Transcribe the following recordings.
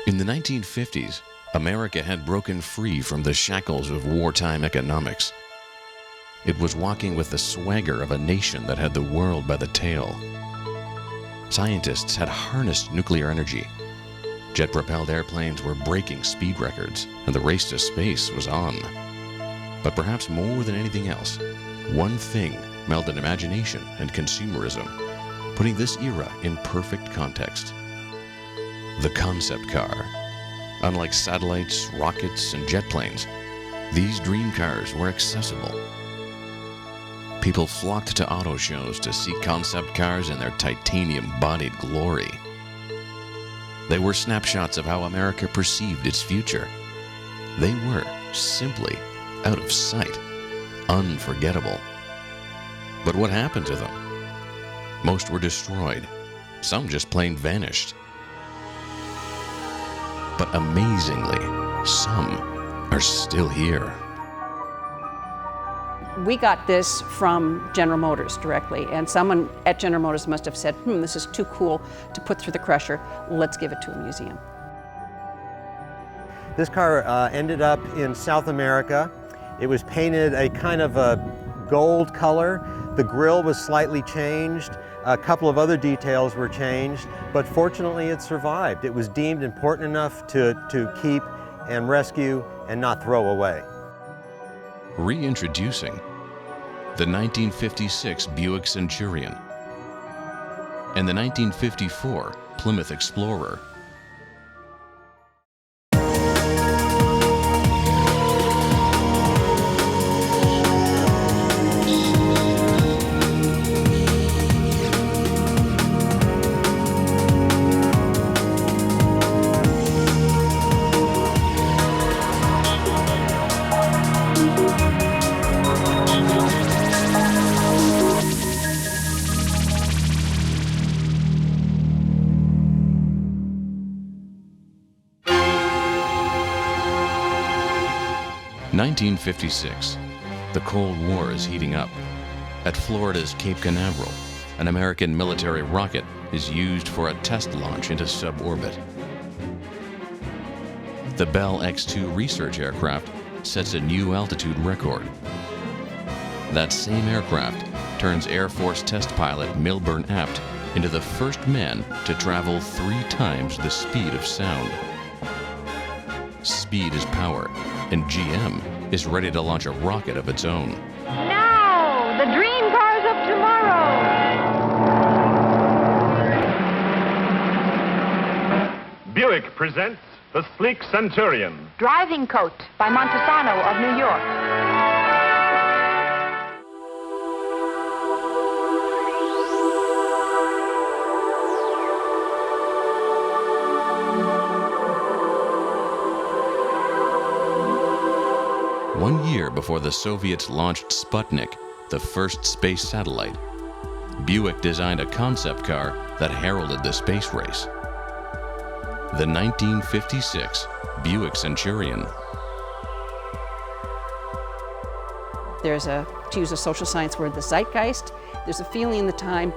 In the 1950s, America had broken free from the shackles of wartime economics. It was walking with the swagger of a nation that had the world by the tail. Scientists had harnessed nuclear energy. Jet-propelled airplanes were breaking speed records, and the race to space was on. But perhaps more than anything else, one thing melded imagination and consumerism, putting this era in perfect context. The concept car. Unlike satellites, rockets, and jet planes, these dream cars were accessible. People flocked to auto shows to see concept cars in their titanium-bodied glory. They were snapshots of how America perceived its future. They were simply out of sight, unforgettable. But what happened to them? Most were destroyed. Some just plain vanished. But amazingly, some are still here. We got this from General Motors directly, and someone at General Motors must have said, this is too cool to put through the crusher, let's give it to a museum. This car ended up in South America. It was painted a kind of a gold color. The grille was slightly changed. A couple of other details were changed, but fortunately it survived. It was deemed important enough to keep and rescue and not throw away. Reintroducing the 1956 Buick Centurion and the 1954 Plymouth Explorer. (1956). The Cold War is heating up. At Florida's Cape Canaveral, an American military rocket is used for a test launch into suborbit. The Bell X-2 research aircraft sets a new altitude record. That same aircraft turns Air Force test pilot Milburn Apt into the first man to travel 3 times the speed of sound. Speed is power, and GM is ready to launch a rocket of its own. Now, the dream cars of tomorrow. Buick presents the sleek Centurion. Driving Coat by Montesano of New York. One year before the Soviets launched Sputnik, the first space satellite, Buick designed a concept car that heralded the space race. The 1956 Buick Centurion. There's to use a social science word, the zeitgeist. There's a feeling in the time,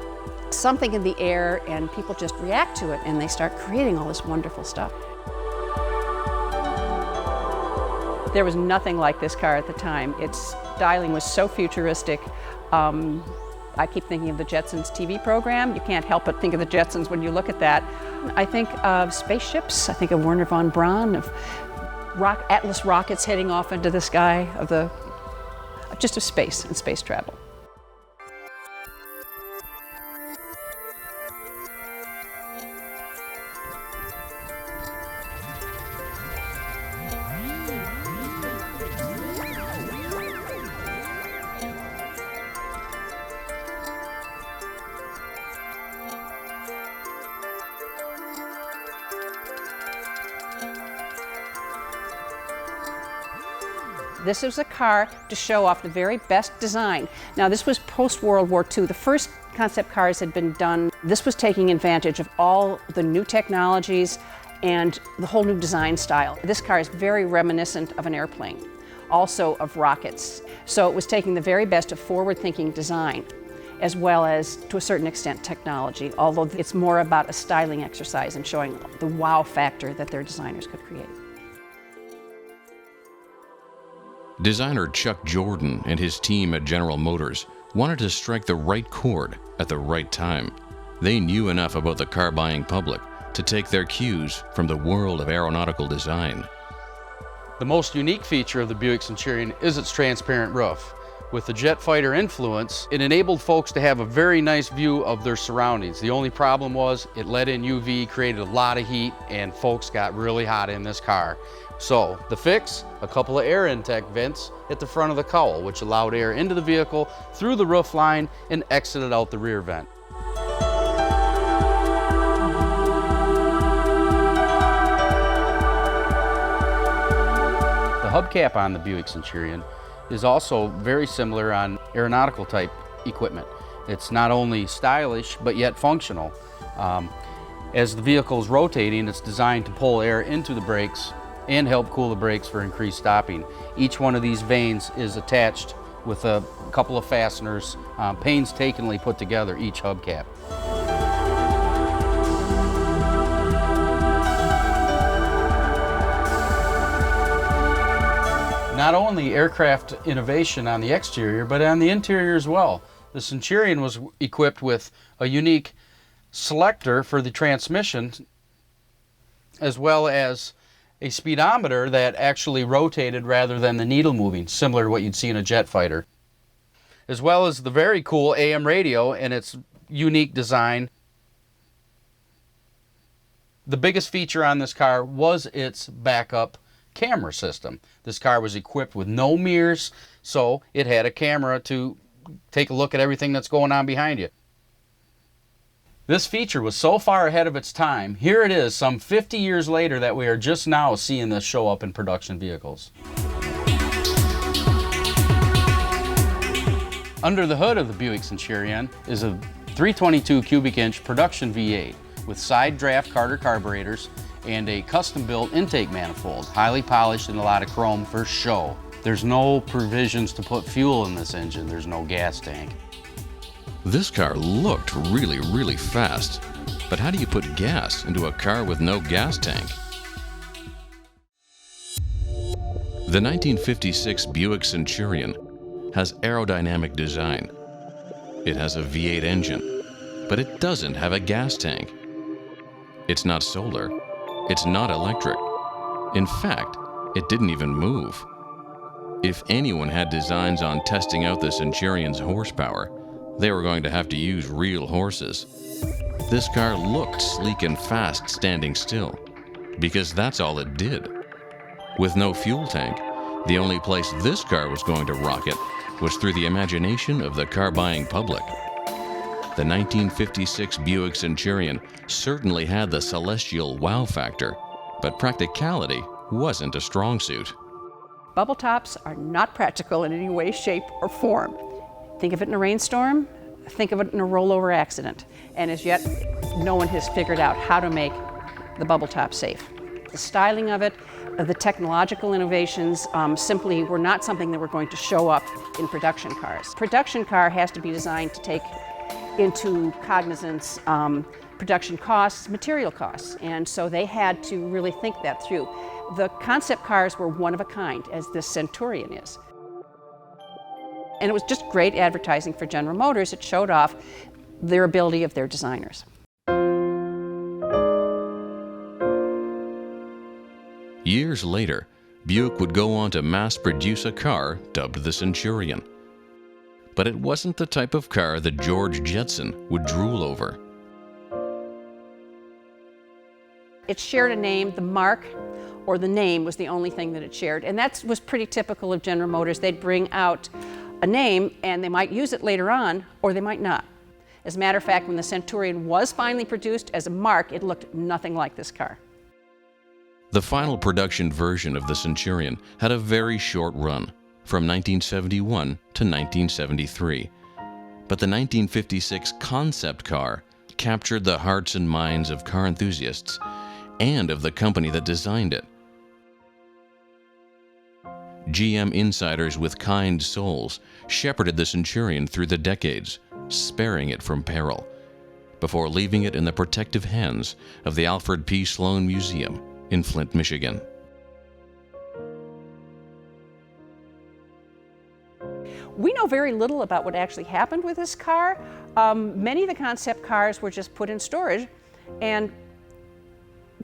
something in the air, and people just react to it, and they start creating all this wonderful stuff. There was nothing like this car at the time. Its styling was so futuristic. I keep thinking of the Jetsons TV program. You can't help but think of the Jetsons when you look at that. I think of spaceships. I think of Wernher von Braun, of Atlas rockets heading off into the sky, of space and space travel. This was a car to show off the very best design. Now, this was post-World War II. The first concept cars had been done. This was taking advantage of all the new technologies and the whole new design style. This car is very reminiscent of an airplane, also of rockets. So it was taking the very best of forward-thinking design. as well as, to a certain extent, technology, although it's more about a styling exercise and showing the wow factor that their designers could create. Designer Chuck Jordan and his team at General Motors wanted to strike the right chord at the right time. They knew enough about the car-buying public to take their cues from the world of aeronautical design. The most unique feature of the Buick Centurion is its transparent roof. With the jet fighter influence, it enabled folks to have a very nice view of their surroundings. The only problem was it let in UV, created a lot of heat, and folks got really hot in this car. So the fix, a couple of air intake vents at the front of the cowl, which allowed air into the vehicle through the roof line and exited out the rear vent. The hubcap on the Buick Centurion is also very similar on aeronautical type equipment. It's not only stylish, but yet functional. As the vehicle is rotating, it's designed to pull air into the brakes and help cool the brakes for increased stopping. Each one of these vanes is attached with a couple of fasteners, painstakingly put together each hubcap. Not only aircraft innovation on the exterior, but on the interior as well. The Centurion was equipped with a unique selector for the transmission, as well as a speedometer that actually rotated rather than the needle moving, similar to what you'd see in a jet fighter. As well as the very cool AM radio and its unique design. The biggest feature on this car was its backup camera system. This car was equipped with no mirrors, so it had a camera to take a look at everything that's going on behind you. This feature was so far ahead of its time. Here it is, some 50 years later, that we are just now seeing this show up in production vehicles. Under the hood of the Buick Centurion is a 322 cubic inch production V8 with side draft Carter carburetors and a custom-built intake manifold, highly polished and a lot of chrome for show. There's no provisions to put fuel in this engine. There's no gas tank. This car looked really fast, but how do you put gas into a car with no gas tank? The 1956 Buick Centurion has aerodynamic design. It has a V8 engine, but it doesn't have a gas tank. It's not solar. It's not electric. In fact, it didn't even move. If anyone had designs on testing out the Centurion's horsepower, they were going to have to use real horses. This car looked sleek and fast standing still, because that's all it did. With no fuel tank, the only place this car was going to rocket was through the imagination of the car-buying public. The 1956 Buick Centurion certainly had the celestial wow factor, but practicality wasn't a strong suit. Bubble tops are not practical in any way, shape, or form. Think of it in a rainstorm, think of it in a rollover accident. And as yet, no one has figured out how to make the bubble top safe. The styling of it, the technological innovations simply were not something that were going to show up in production cars. Production car has to be designed to take into cognizance production costs, material costs, and so they had to really think that through. The concept cars were one of a kind, as this Centurion is. And it was just great advertising for General Motors. It showed off their ability of their designers. Years later, Buick would go on to mass produce a car dubbed the Centurion. But it wasn't the type of car that George Jetson would drool over. It shared a name. The mark or the name was the only thing that it shared. And that was pretty typical of General Motors. They'd bring out a name and they might use it later on, or they might not. As a matter of fact, when the Centurion was finally produced as a mark, it looked nothing like this car. The final production version of the Centurion had a very short run, from 1971 to 1973. But the 1956 concept car captured the hearts and minds of car enthusiasts and of the company that designed it. GM insiders with kind souls shepherded the Centurion through the decades, sparing it from peril, before leaving it in the protective hands of the Alfred P. Sloan Museum in Flint, Michigan. We know very little about what actually happened with this car. Many of the concept cars were just put in storage, and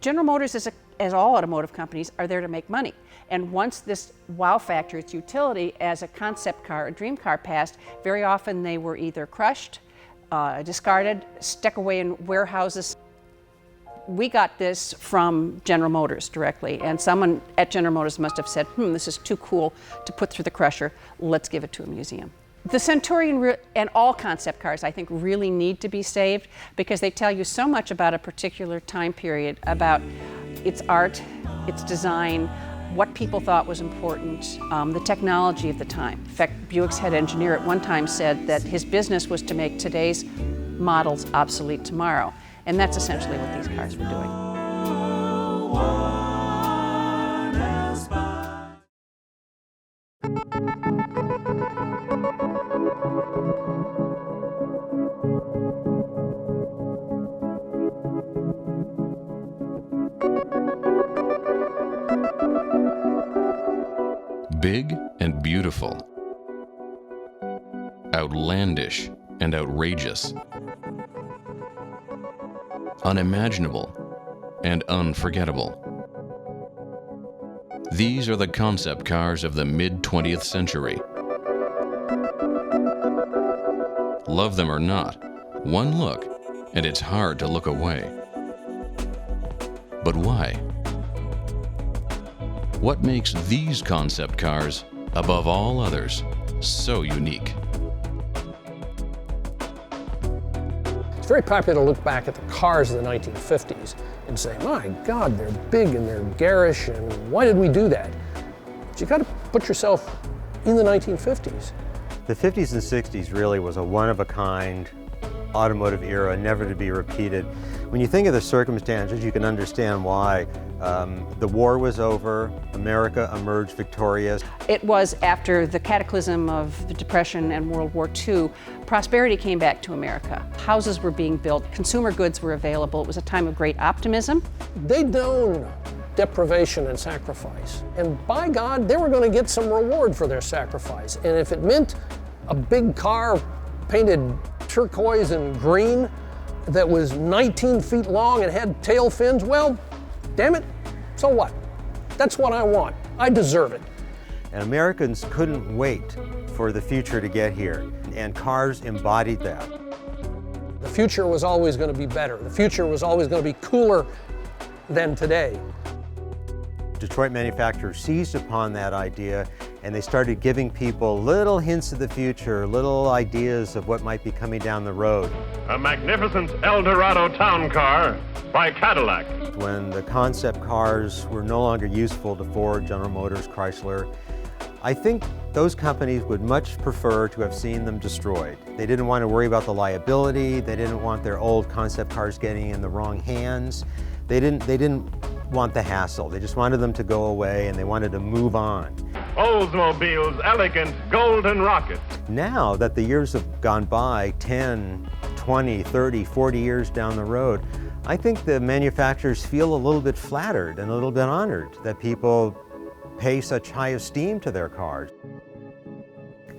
General Motors, as all automotive companies, are there to make money. And once this wow factor, its utility as a concept car, a dream car passed, very often they were either crushed, discarded, stuck away in warehouses. We got this from General Motors directly, and someone at General Motors must have said, this is too cool to put through the crusher, let's give it to a museum. The Centurion and all concept cars, I think, really need to be saved because they tell you so much about a particular time period, about its art, its design, what people thought was important, the technology of the time. In fact, Buick's head engineer at one time said that his business was to make today's models obsolete tomorrow. And that's essentially what these cars were doing. Big and beautiful, outlandish and outrageous, unimaginable and unforgettable. These are the concept cars of the mid-20th century. Love them or not, one look and it's hard to look away. But why? What makes these concept cars, above all others, so unique? It's very popular to look back at the cars of the 1950s and say, my God, they're big and they're garish, and why did we do that? But you got to put yourself in the 1950s. The 50s and 60s really was a one-of-a-kind automotive era, never to be repeated. When you think of the circumstances, you can understand why. The war was over, America emerged victorious. It was after the cataclysm of the Depression and World War II, prosperity came back to America. Houses were being built, consumer goods were available. It was a time of great optimism. They'd known deprivation and sacrifice, and by God, they were going to get some reward for their sacrifice. And if it meant a big car painted turquoise and green that was 19 feet long and had tail fins, well, damn it, so what? That's what I want. I deserve it. And Americans couldn't wait for the future to get here, and cars embodied that. The future was always going to be better. The future was always going to be cooler than today. Detroit manufacturers seized upon that idea, and they started giving people little hints of the future, little ideas of what might be coming down the road. A magnificent Eldorado town car by Cadillac. When the concept cars were no longer useful to Ford, General Motors, Chrysler, I think those companies would much prefer to have seen them destroyed. They didn't want to worry about the liability. They didn't want their old concept cars getting in the wrong hands. They didn't want the hassle. They just wanted them to go away, and they wanted to move on. Oldsmobile's elegant golden rocket. Now that the years have gone by, 10, 20, 30, 40 years down the road, I think the manufacturers feel a little bit flattered and a little bit honored that people pay such high esteem to their cars.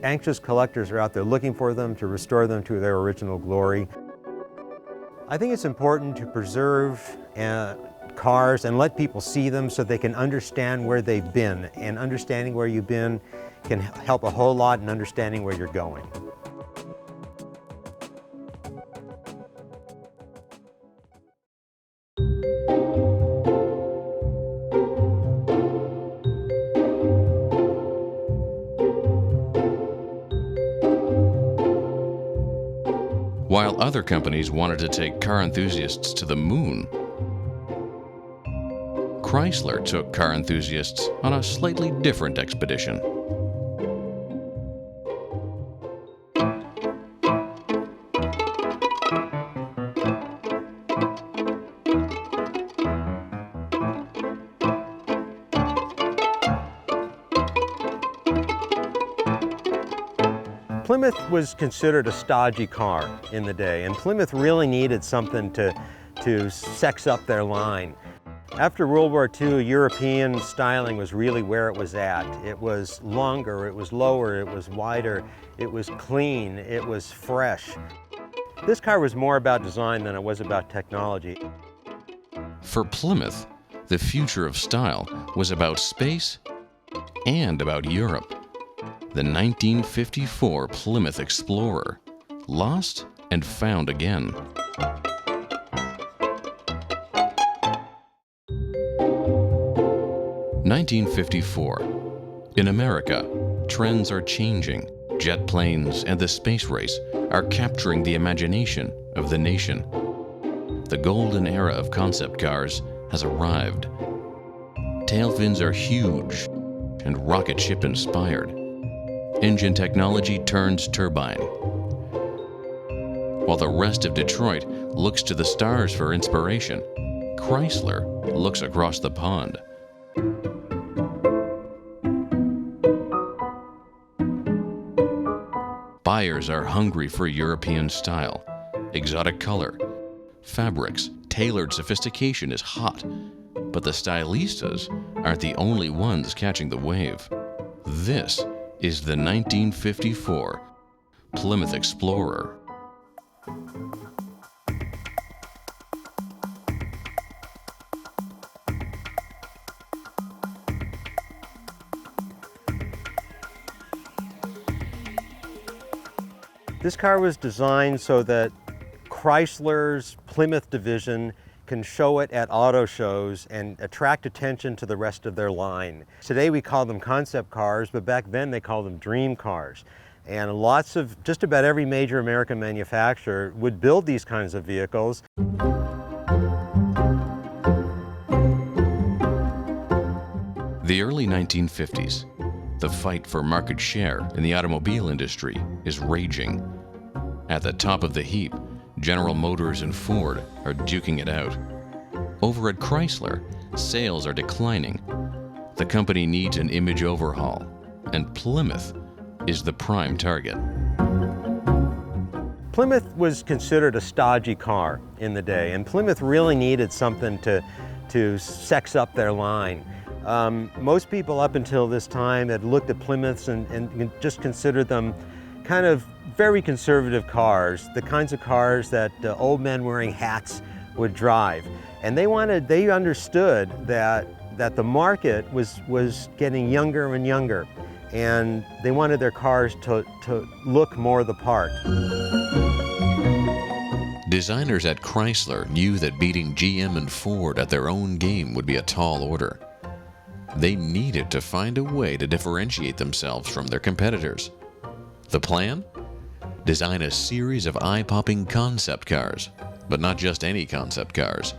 Anxious collectors are out there looking for them, to restore them to their original glory. I think it's important to preserve cars and let people see them so they can understand where they've been, and understanding where you've been can help a whole lot in understanding where you're going. While other companies wanted to take car enthusiasts to the moon, Chrysler took car enthusiasts on a slightly different expedition. Plymouth Plymouth was considered a stodgy car in the day, and Plymouth really needed something to sex up their line. After World War II, European styling was really where it was at. It was longer, it was lower, it was wider, it was clean, it was fresh. This car was more about design than it was about technology. For Plymouth, the future of style was about space and about Europe. The 1954 Plymouth Explorer, lost and found again. (1954). In America, trends are changing. Jet planes and the space race are capturing the imagination of the nation. The golden era of concept cars has arrived. Tail fins are huge and rocket ship inspired. Engine technology turns turbine. While the rest of Detroit looks to the stars for inspiration, Chrysler looks across the pond. Buyers are hungry for European style, exotic color, fabrics, tailored sophistication is hot, but the stylistas aren't the only ones catching the wave. This is the 1954 Plymouth Explorer. This car was designed so that Chrysler's Plymouth division can show it at auto shows and attract attention to the rest of their line. Today we call them concept cars, but back then they called them dream cars. And just about every major American manufacturer would build these kinds of vehicles. The early 1950s, the fight for market share in the automobile industry is raging. At the top of the heap, General Motors and Ford are duking it out. Over at Chrysler, sales are declining. The company needs an image overhaul, and Plymouth is the prime target. Plymouth was considered a stodgy car in the day, and Plymouth really needed something to sex up their line. Most people up until this time had looked at Plymouths and just considered them kind of very conservative cars, the kinds of cars that old men wearing hats would drive. And they understood that the market was getting younger and younger, and they wanted their cars to look more the part. Designers at Chrysler knew that beating GM and Ford at their own game would be a tall order. They needed to find a way to differentiate themselves from their competitors. The plan? Design a series of eye-popping concept cars, but not just any concept cars.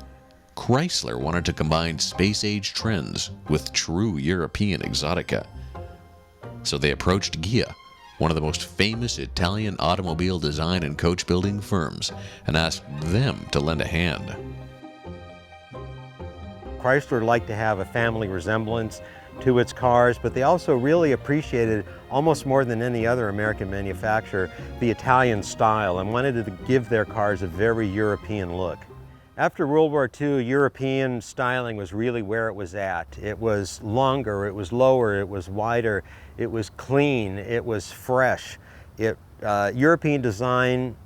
Chrysler wanted to combine space-age trends with true European exotica. So they approached Ghia, one of the most famous Italian automobile design and coach building firms, and asked them to lend a hand. Chrysler liked to have a family resemblance to its cars, but they also really appreciated, almost more than any other American manufacturer, the Italian style and wanted to give their cars a very European look. After World War II, European styling was really where it was at. It was longer, it was lower, it was wider, it was clean, it was fresh. European design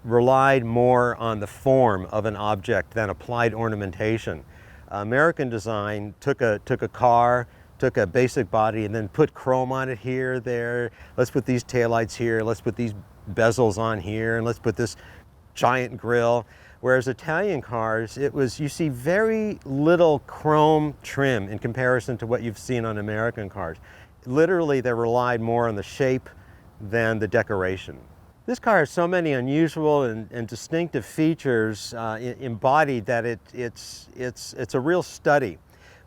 relied more on the form of an object than applied ornamentation. American design took a car, took a basic body, and then put chrome on it here, there. Let's put these taillights here, let's put these bezels on here, and let's put this giant grille. Whereas Italian cars, you see very little chrome trim in comparison to what you've seen on American cars. Literally, they relied more on the shape than the decoration. This car has so many unusual and distinctive features embodied that it's a real study.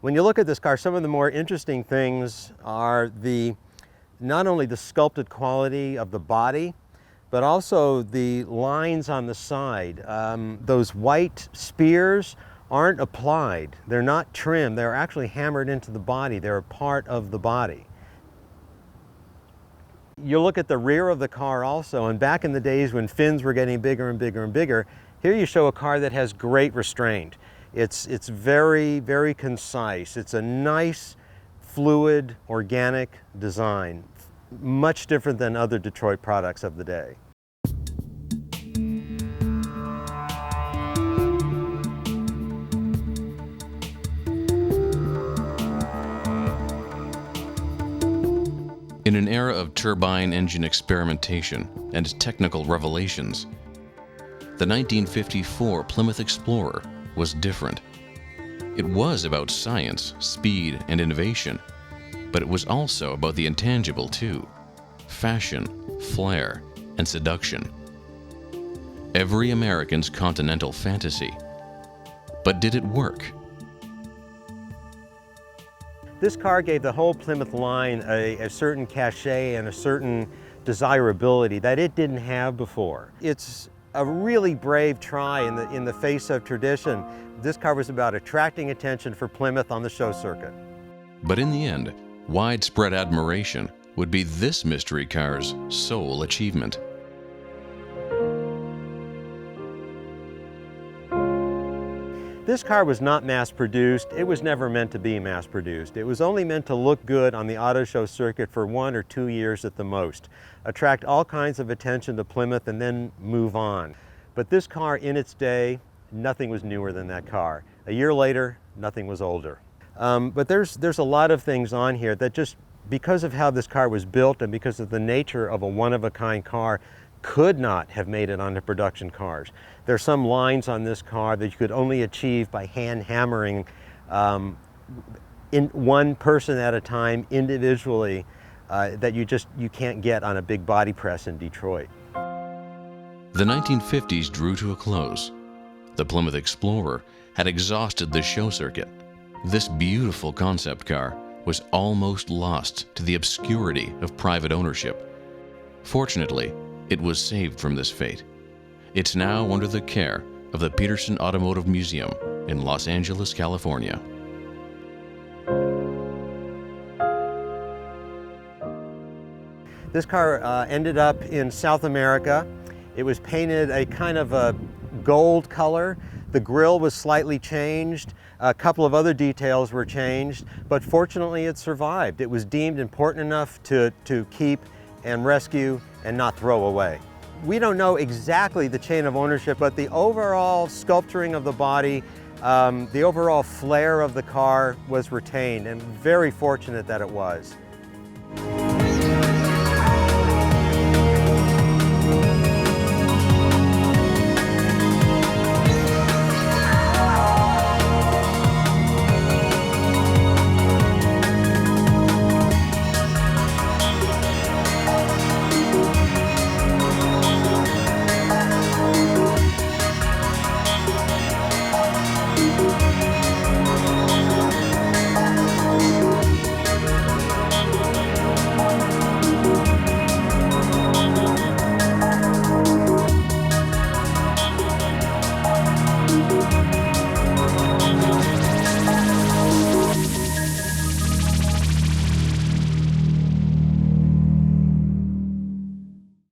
When you look at this car, some of the more interesting things are not only the sculpted quality of the body, but also the lines on the side. Those white spears aren't applied. They're not trimmed. They're actually hammered into the body. They're a part of the body. You look at the rear of the car also, and back in the days when fins were getting bigger and bigger and bigger, here you show a car that has great restraint. It's very, very concise. It's a nice, fluid, organic design, much different than other Detroit products of the day. In an era of turbine engine experimentation and technical revelations, the 1954 Plymouth Explorer was different. It was about science, speed, and innovation, but it was also about the intangible too: fashion, flair, and seduction. Every American's continental fantasy. But did it work? This car gave the whole Plymouth line a certain cachet and a certain desirability that it didn't have before. It's a really brave try in the face of tradition. This car was about attracting attention for Plymouth on the show circuit. But in the end, widespread admiration would be this mystery car's sole achievement. This car was not mass-produced. It was never meant to be mass-produced. It was only meant to look good on the auto show circuit for 1 or 2 years at the most, attract all kinds of attention to Plymouth, and then move on. But this car, in its day, nothing was newer than that car. A year later, nothing was older. But there's a lot of things on here that just, because of how this car was built and because of the nature of a one-of-a-kind car, could not have made it onto production cars. There are some lines on this car that you could only achieve by hand hammering in one person at a time individually that you can't get on a big body press in Detroit. The 1950s drew to a close. The Plymouth Explorer had exhausted the show circuit. This beautiful concept car was almost lost to the obscurity of private ownership. Fortunately, it was saved from this fate. It's now under the care of the Peterson Automotive Museum in Los Angeles, California. This car ended up in South America. It was painted a kind of a gold color. The grille was slightly changed. A couple of other details were changed, but fortunately it survived. It was deemed important enough to keep and rescue and not throw away. We don't know exactly the chain of ownership, but the overall sculpturing of the body, the overall flair of the car was retained, and very fortunate that it was.